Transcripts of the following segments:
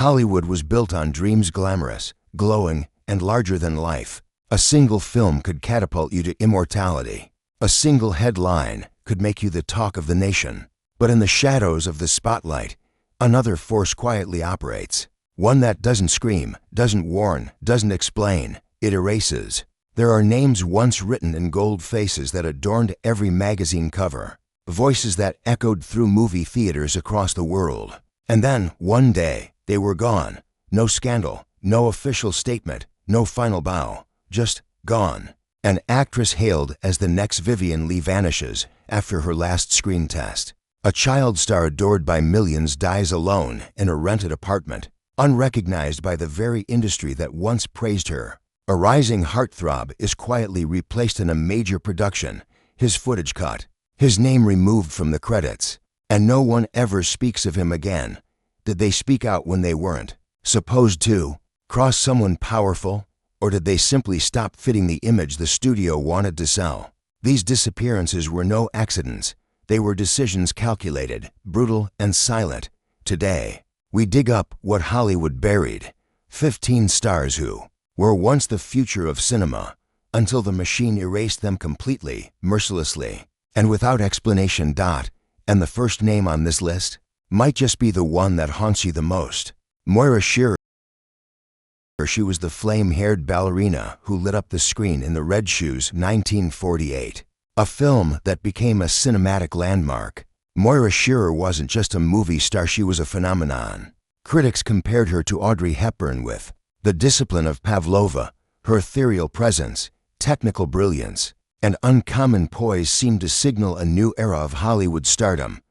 Hollywood was built on dreams, glamorous, glowing, and larger than life. A single film could catapult you to immortality. A single headline could make you the talk of the nation. But in the shadows of the spotlight, another force quietly operates. One that doesn't scream, doesn't warn, doesn't explain. It erases. There are names once written in gold, faces that adorned every magazine cover, voices that echoed through movie theaters across the world. And then, one day, they were gone. No scandal, no official statement, no final bow, just gone. An actress hailed as the next Vivian Leigh vanishes after her last screen test. A child star adored by millions dies alone in a rented apartment, unrecognized by the very industry that once praised her. A rising heartthrob is quietly replaced in a major production, his footage cut, his name removed from the credits, and no one ever speaks of him again. Did they speak out when they weren't supposed to? Cross someone powerful? Or did they simply stop fitting the image the studio wanted to sell? These disappearances were no accidents. They were decisions calculated, brutal, and silent. Today, we dig up what Hollywood buried. 15 stars who were once the future of cinema, until the machine erased them completely, mercilessly, and without explanation. And the first name on this list might just be the one that haunts you the most. Moira Shearer. She was the flame-haired ballerina who lit up the screen in The Red Shoes, 1948, a film that became a cinematic landmark. Moira Shearer wasn't just a movie star, she was a phenomenon. Critics compared her to Audrey Hepburn with the discipline of Pavlova. Her ethereal presence, technical brilliance, and uncommon poise seemed to signal a new era of Hollywood stardom.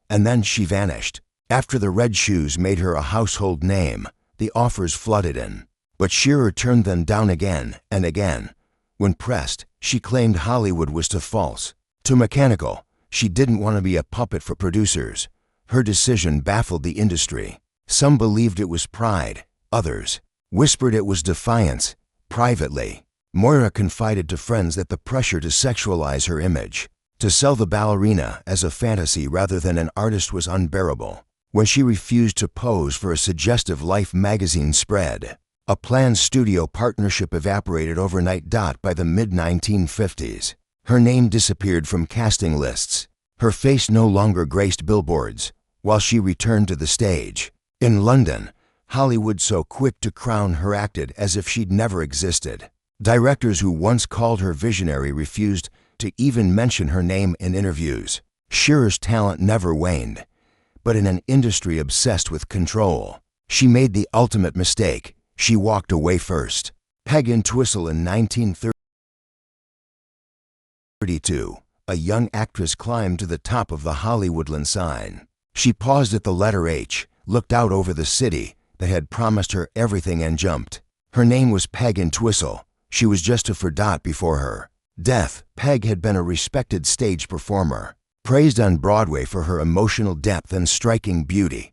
And then she vanished. After The Red Shoes made her a household name, the offers flooded in. But Shearer turned them down again and again. When pressed, she claimed Hollywood was too false, too mechanical. She didn't want to be a puppet for producers. Her decision baffled the industry. Some believed it was pride, others whispered it was defiance. Privately, Moira confided to friends that the pressure to sexualize her image, to sell the ballerina as a fantasy rather than an artist, was unbearable. When she refused to pose for a suggestive Life magazine spread, a planned studio partnership evaporated overnight. By the mid-1950s, her name disappeared from casting lists. Her face no longer graced billboards, while she returned to the stage. In London, Hollywood, so quick to crown her, acted as if she'd never existed. Directors who once called her visionary refused to even mention her name in interviews. Shearer's talent never waned, but in an industry obsessed with control, she made the ultimate mistake. She walked away first. Peg Entwistle. In 1932, a young actress climbed to the top of the Hollywoodland sign. She paused at the letter H, looked out over the city that had promised her everything, and jumped. Her name was Peg Entwistle. She was just a forgot before her death. Peg had been a respected stage performer, praised on Broadway for her emotional depth and striking beauty.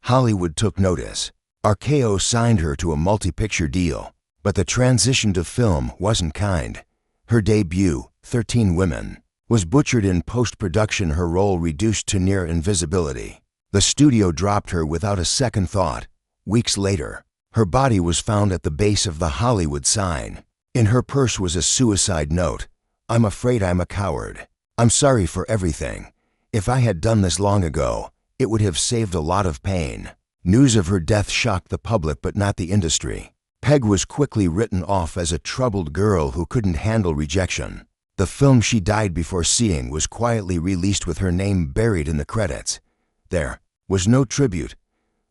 Hollywood took notice. RKO signed her to a multi-picture deal, but the transition to film wasn't kind. Her debut, 13 Women, was butchered in post-production, her role reduced to near invisibility. The studio dropped her without a second thought. Weeks later, her body was found at the base of the Hollywood sign. In her purse was a suicide note. "I'm afraid I'm a coward. I'm sorry for everything. If I had done this long ago, it would have saved a lot of pain." News of her death shocked the public but not the industry. Peg was quickly written off as a troubled girl who couldn't handle rejection. The film she died before seeing was quietly released with her name buried in the credits. There was no tribute,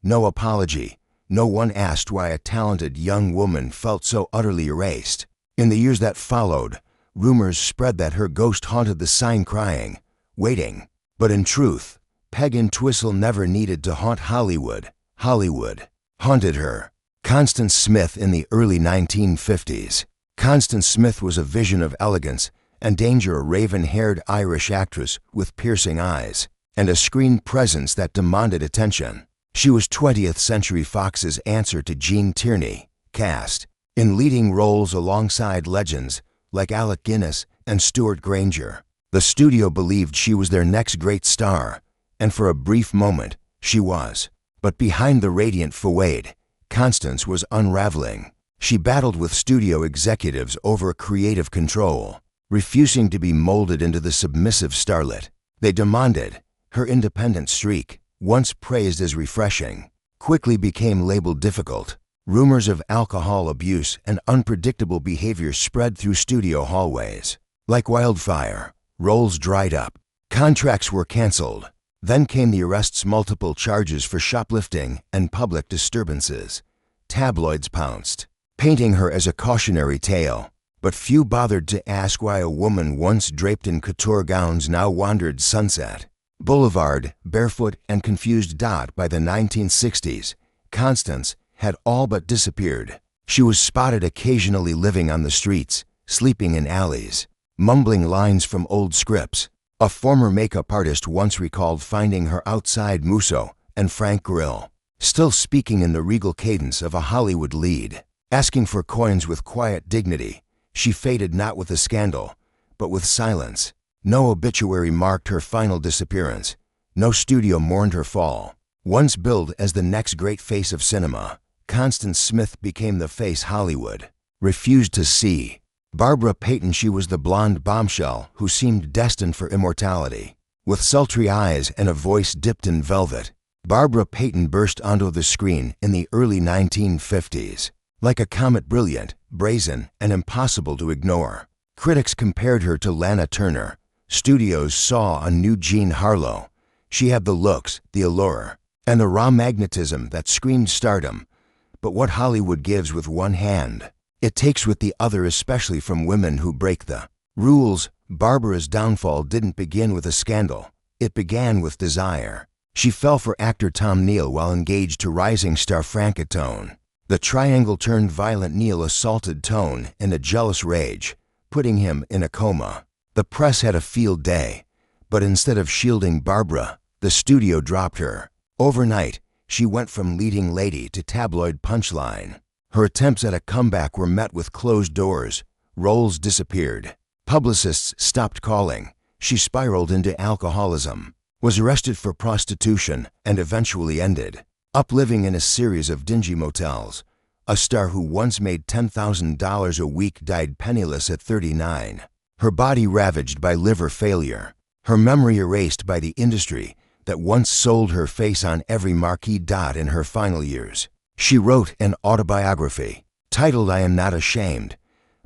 no apology. No one asked why a talented young woman felt so utterly erased. In the years that followed, rumors spread that her ghost haunted the sign, crying, waiting. But in truth, Peg Entwistle never needed to haunt Hollywood. Hollywood haunted her. Constance Smith. In the early 1950s, Constance Smith was a vision of elegance and danger, a raven-haired Irish actress with piercing eyes and a screen presence that demanded attention. She was 20th Century Fox's answer to Gene Tierney, cast in leading roles alongside legends like Alec Guinness and Stuart Granger. The studio believed she was their next great star, and for a brief moment, she was. But behind the radiant facade, Constance was unraveling. She battled with studio executives over creative control, refusing to be molded into the submissive starlet they demanded. Her independent streak, once praised as refreshing, quickly became labeled difficult. Rumors of alcohol abuse and unpredictable behavior spread through studio hallways. Like wildfire, roles dried up. Contracts were canceled. Then came the arrests, multiple charges for shoplifting and public disturbances. Tabloids pounced, painting her as a cautionary tale. But few bothered to ask why a woman once draped in couture gowns now wandered Sunset Boulevard, barefoot and confused. By the 1960s, Constance had all but disappeared. She was spotted occasionally living on the streets, sleeping in alleys, mumbling lines from old scripts. A former makeup artist once recalled finding her outside Musso and Frank Grill, still speaking in the regal cadence of a Hollywood lead, asking for coins with quiet dignity. She faded not with a scandal, but with silence. No obituary marked her final disappearance. No studio mourned her fall. Once billed as the next great face of cinema, Constance Smith became the face Hollywood refused to see. Barbara Payton, she was the blonde bombshell who seemed destined for immortality. With sultry eyes and a voice dipped in velvet, Barbara Payton burst onto the screen in the early 1950s. Like a comet, brilliant, brazen, and impossible to ignore. Critics compared her to Lana Turner. Studios saw a new Jean Harlow. She had the looks, the allure, and the raw magnetism that screamed stardom. But what Hollywood gives with one hand, it takes with the other, especially from women who break the rules. Barbara's downfall didn't begin with a scandal. It began with desire. She fell for actor Tom Neal while engaged to rising star Franca Tone. The triangle turned violent. Neal assaulted Tone in a jealous rage, putting him in a coma. The press had a field day, but instead of shielding Barbara, the studio dropped her. Overnight, she went from leading lady to tabloid punchline. Her attempts at a comeback were met with closed doors. Roles disappeared. Publicists stopped calling. She spiraled into alcoholism, was arrested for prostitution, and eventually ended up living in a series of dingy motels. A star who once made $10,000 a week died penniless at 39. Her body ravaged by liver failure. Her memory erased by the industry that once sold her face on every marquee. In her final years, she wrote an autobiography titled "I Am Not Ashamed,"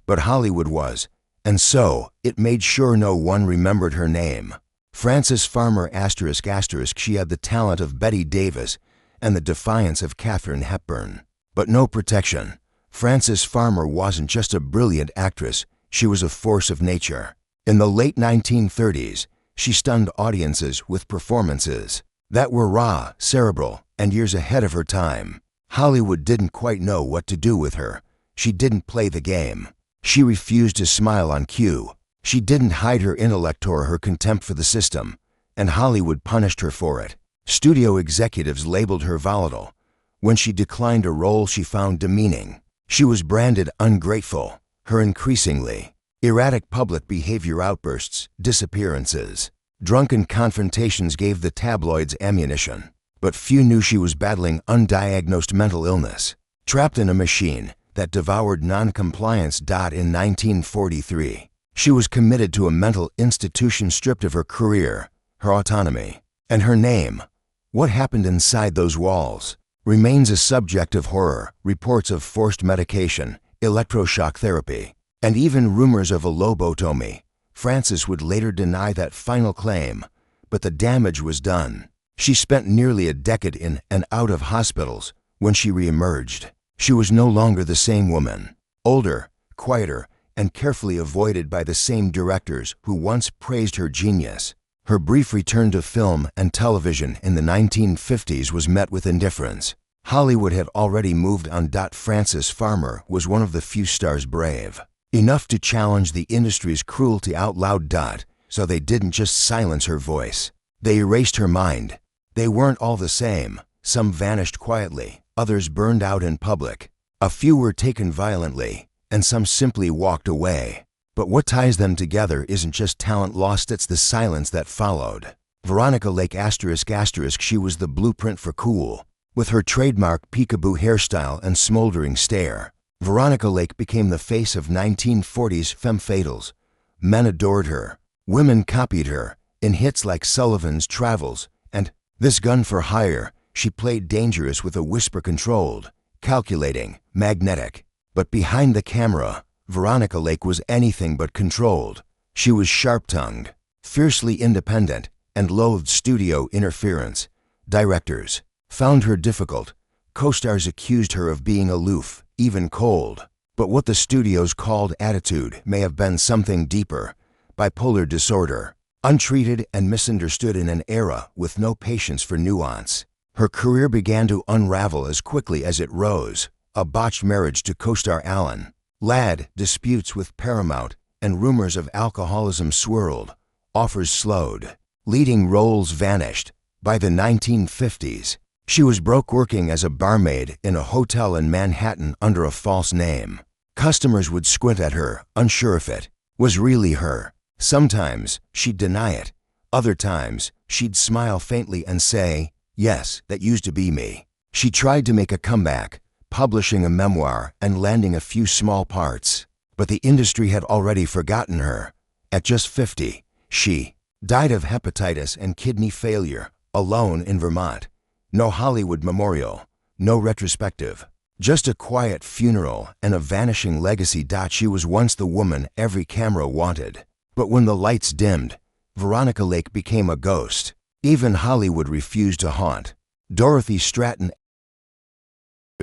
but Hollywood was, and so it made sure no one remembered her name. Frances Farmer ****. She had the talent of Betty Davis and the defiance of Katharine Hepburn, but no protection. Frances Farmer wasn't just a brilliant actress, she was a force of nature. In the late 1930s, she stunned audiences with performances that were raw, cerebral, and years ahead of her time. Hollywood didn't quite know what to do with her. She didn't play the game. She refused to smile on cue. She didn't hide her intellect or her contempt for the system, and Hollywood punished her for it. Studio executives labeled her volatile. When she declined a role she found demeaning, she was branded ungrateful. Her increasingly erratic public behavior, outbursts, disappearances, drunken confrontations gave the tabloids ammunition. But few knew she was battling undiagnosed mental illness, trapped in a machine that devoured non-compliance. In 1943, she was committed to a mental institution, stripped of her career, her autonomy, and her name. What happened inside those walls remains a subject of horror. Reports of forced medication, electroshock therapy, and even rumors of a lobotomy. Frances would later deny that final claim, but the damage was done. She spent nearly a decade in and out of hospitals. When she reemerged, she was no longer the same woman. Older, quieter, and carefully avoided by the same directors who once praised her genius. Her brief return to film and television in the 1950s was met with indifference. Hollywood had already moved on. Frances Farmer was one of the few stars brave enough to challenge the industry's cruelty out loud. So they didn't just silence her voice. They erased her mind. They weren't all the same. Some vanished quietly, others burned out in public. A few were taken violently, and some simply walked away. But what ties them together isn't just talent lost, it's the silence that followed. Veronica Lake ****. She was the blueprint for cool, With her trademark peekaboo hairstyle and smoldering stare, Veronica Lake became the face of 1940s femme fatales. Men adored her. Women copied her. In hits like Sullivan's Travels and This Gun for Hire, she played dangerous with a whisper, controlled, calculating, magnetic. But behind the camera, Veronica Lake was anything but controlled. She was sharp-tongued, fiercely independent, and loathed studio interference. Directors found her difficult. Co-stars accused her of being aloof, even cold. But what the studios called attitude may have been something deeper: bipolar disorder, untreated and misunderstood in an era with no patience for nuance. Her career began to unravel as quickly as it rose. A botched marriage to co-star Alan Ladd, disputes with Paramount, and rumors of alcoholism swirled. Offers slowed. Leading roles vanished. By the 1950s, she was broke, working as a barmaid in a hotel in Manhattan under a false name. Customers would squint at her, unsure if it was really her. Sometimes she'd deny it. Other times she'd smile faintly and say, "Yes, that used to be me." She tried to make a comeback, publishing a memoir and landing a few small parts. But the industry had already forgotten her. At just 50, she died of hepatitis and kidney failure, alone in Vermont. No Hollywood memorial, no retrospective, just a quiet funeral and a vanishing legacy. She was once the woman every camera wanted. But when the lights dimmed, Veronica Lake became a ghost. Even Hollywood refused to haunt Dorothy Stratten.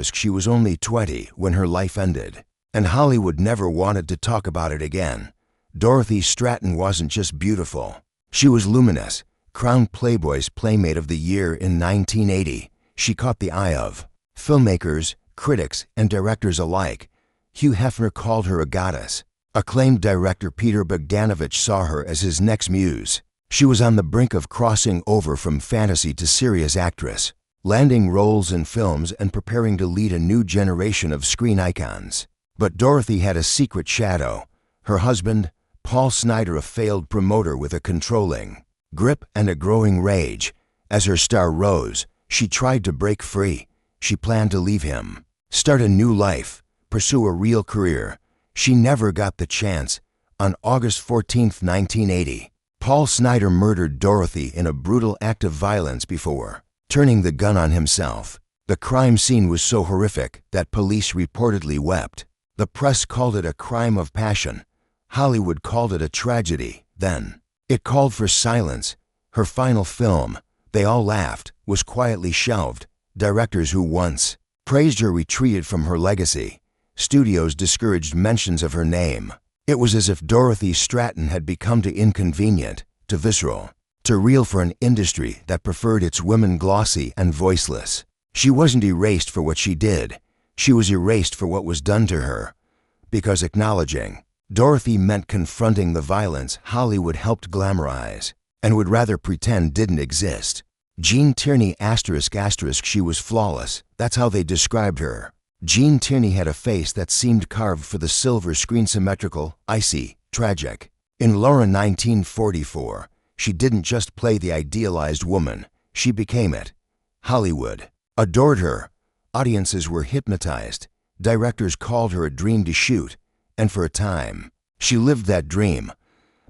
She was only 20 when her life ended, and Hollywood never wanted to talk about it again. Dorothy Stratten wasn't just beautiful. She was luminous. Crowned Playboy's Playmate of the Year in 1980, she caught the eye of filmmakers, critics, and directors alike. Hugh Hefner called her a goddess. Acclaimed director Peter Bogdanovich saw her as his next muse. She was on the brink of crossing over from fantasy to serious actress, landing roles in films and preparing to lead a new generation of screen icons. But Dorothy had a secret shadow. Her husband, Paul Snider, a failed promoter with a controlling grip and a growing rage. As her star rose, she tried to break free. She planned to leave him, start a new life, pursue a real career. She never got the chance. On August 14, 1980, Paul Snider murdered Dorothy in a brutal act of violence before turning the gun on himself. The crime scene was so horrific that police reportedly wept. The press called it a crime of passion. Hollywood called it a tragedy. Then it called for silence. Her final film, They All Laughed, was quietly shelved. Directors who once praised her retreated from her legacy. Studios discouraged mentions of her name. It was as if Dorothy Stratten had become too inconvenient, too visceral, too real for an industry that preferred its women glossy and voiceless. She wasn't erased for what she did. She was erased for what was done to her. Because acknowledging Dorothy meant confronting the violence Hollywood helped glamorize and would rather pretend didn't exist. Jean Tierney ***, she was flawless. That's how they described her. Jean Tierney had a face that seemed carved for the silver screen, symmetrical, icy, tragic. In Laura 1944, she didn't just play the idealized woman, she became it. Hollywood adored her. Audiences were hypnotized. Directors called her a dream to shoot. And for a time, she lived that dream.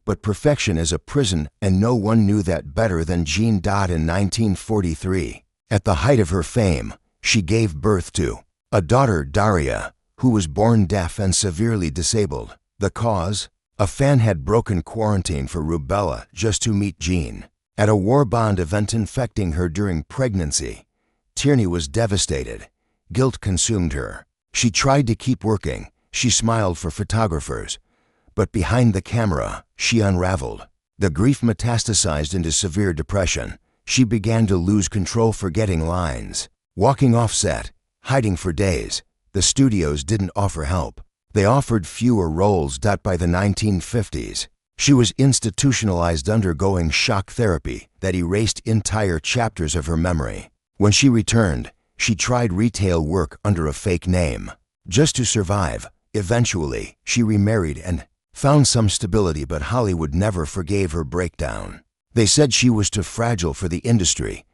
But perfection is a prison, and no one knew that better than Jean. In 1943, at the height of her fame, she gave birth to a daughter, Daria, who was born deaf and severely disabled. The cause? A fan had broken quarantine for rubella just to meet Jean at a war bond event, infecting her during pregnancy. Tierney was devastated. Guilt consumed her. She tried to keep working. She smiled for photographers. But behind the camera, she unraveled. The grief metastasized into severe depression. She began to lose control, forgetting lines, walking off set, hiding for days. The studios didn't offer help. They offered fewer roles. By the 1950s, she was institutionalized, undergoing shock therapy that erased entire chapters of her memory. When she returned, she tried retail work under a fake name, just to survive. Eventually, she remarried and found some stability, but Hollywood never forgave her breakdown. They said she was too fragile for the industry,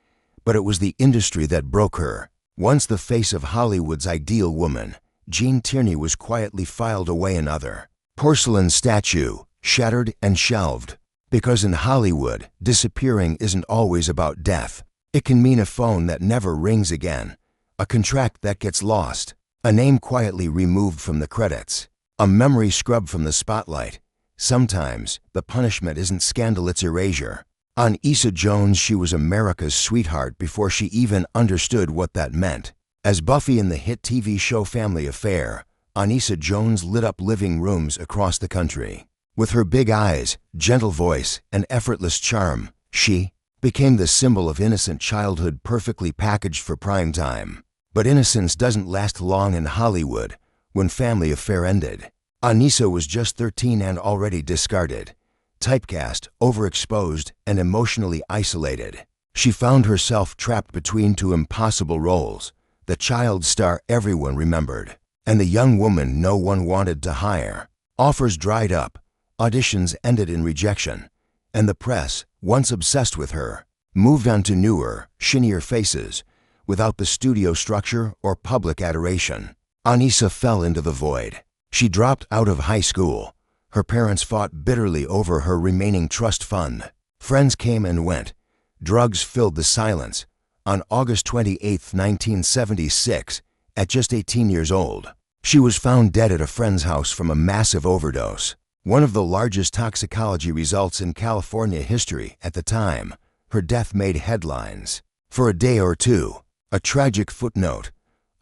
but it was the industry that broke her. Once the face of Hollywood's ideal woman, Jean Tierney was quietly filed away another porcelain statue, shattered and shelved. Because in Hollywood, disappearing isn't always about death. It can mean a phone that never rings again, a contract that gets lost, a name quietly removed from the credits, a memory scrubbed from the spotlight. Sometimes, the punishment isn't scandal, it's erasure. Anissa Jones, she was America's sweetheart before she even understood what that meant. As Buffy in the hit TV show Family Affair, Anissa Jones lit up living rooms across the country. With her big eyes, gentle voice, and effortless charm, she became the symbol of innocent childhood perfectly packaged for prime time. But innocence doesn't last long in Hollywood. When Family Affair ended, Anissa was just 13 and already discarded, typecast, overexposed, and emotionally isolated. She found herself trapped between two impossible roles, the child star everyone remembered, and the young woman no one wanted to hire. Offers dried up, auditions ended in rejection, and the press, once obsessed with her, moved on to newer, shinier faces, without the studio structure or public adoration. Anissa fell into the void. She dropped out of high school. Her parents fought bitterly over her remaining trust fund. Friends came and went. Drugs filled the silence. On August 28, 1976, at just 18 years old, she was found dead at a friend's house from a massive overdose. One of the largest toxicology results in California history at the time. Her death made headlines. For a day or two, a tragic footnote,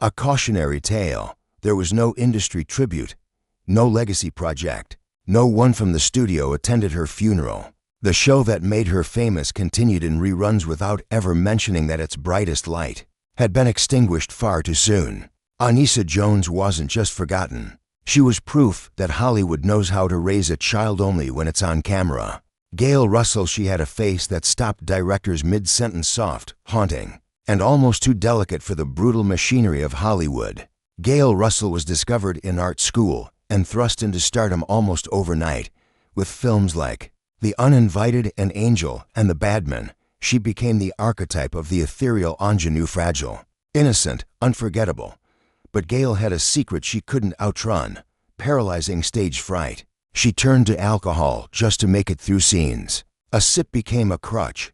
a cautionary tale. There was no industry tribute, no legacy project. No one from the studio attended her funeral. The show that made her famous continued in reruns without ever mentioning that its brightest light had been extinguished far too soon. Anissa Jones wasn't just forgotten. She was proof that Hollywood knows how to raise a child only when it's on camera. Gail Russell, she had a face that stopped directors mid-sentence, soft, haunting, and almost too delicate for the brutal machinery of Hollywood. Gail Russell was discovered in art school and thrust into stardom almost overnight. With films like The Uninvited, An Angel, and The Badman, she became the archetype of the ethereal ingenue, fragile, innocent, unforgettable. But Gail had a secret she couldn't outrun: paralyzing stage fright. She turned to alcohol just to make it through scenes. A sip became a crutch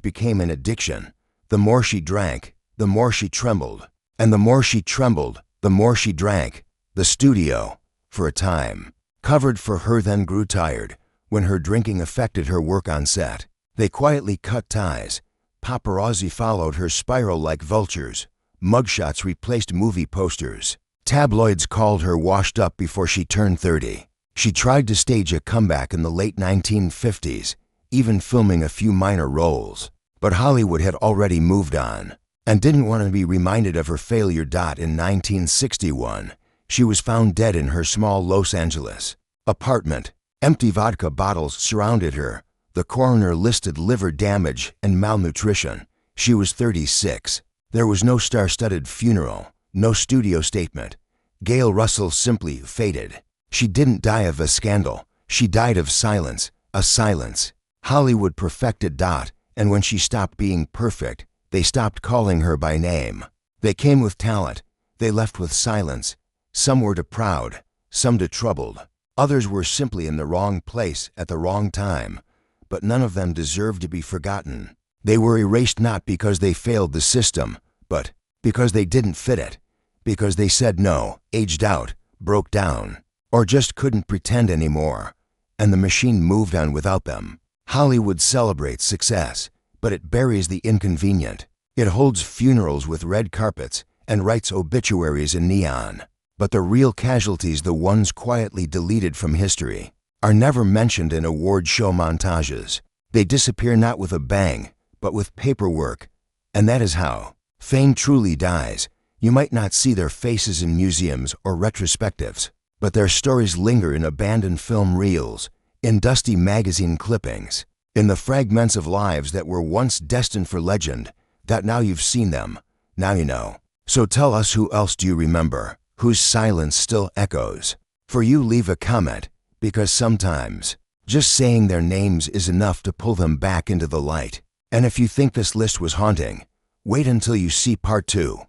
became an addiction. The more she drank, the more she trembled. And the more she trembled, the more she drank. The studio, for a time, covered for her, then grew tired when her drinking affected her work on set. They quietly cut ties. Paparazzi followed her spiral like vultures. Mugshots replaced movie posters. Tabloids called her washed up before she turned 30. She tried to stage a comeback in the late 1950s, even filming a few minor roles. But Hollywood had already moved on and didn't want to be reminded of her failure. In 1961, she was found dead in her small Los Angeles apartment. Empty vodka bottles surrounded her. The coroner listed liver damage and malnutrition. She was 36. There was no star-studded funeral, no studio statement. Gail Russell simply faded. She didn't die of a scandal. She died of silence, a silence Hollywood perfected. And when she stopped being perfect, they stopped calling her by name. They came with talent. They left with silence. Some were too proud, some too troubled. Others were simply in the wrong place at the wrong time. But none of them deserved to be forgotten. They were erased not because they failed the system, but because they didn't fit it. Because they said no, aged out, broke down, or just couldn't pretend anymore. And the machine moved on without them. Hollywood celebrates success, but it buries the inconvenient. It holds funerals with red carpets and writes obituaries in neon. But the real casualties, the ones quietly deleted from history, are never mentioned in award show montages. They disappear not with a bang, but with paperwork. And that is how fame truly dies. You might not see their faces in museums or retrospectives, but their stories linger in abandoned film reels, in dusty magazine clippings, in the fragments of lives that were once destined for legend, that now you've seen them, now you know. So tell us, who else do you remember, whose silence still echoes? For you, leave a comment, because sometimes just saying their names is enough to pull them back into the light. And if you think this list was haunting, wait until you see part 2.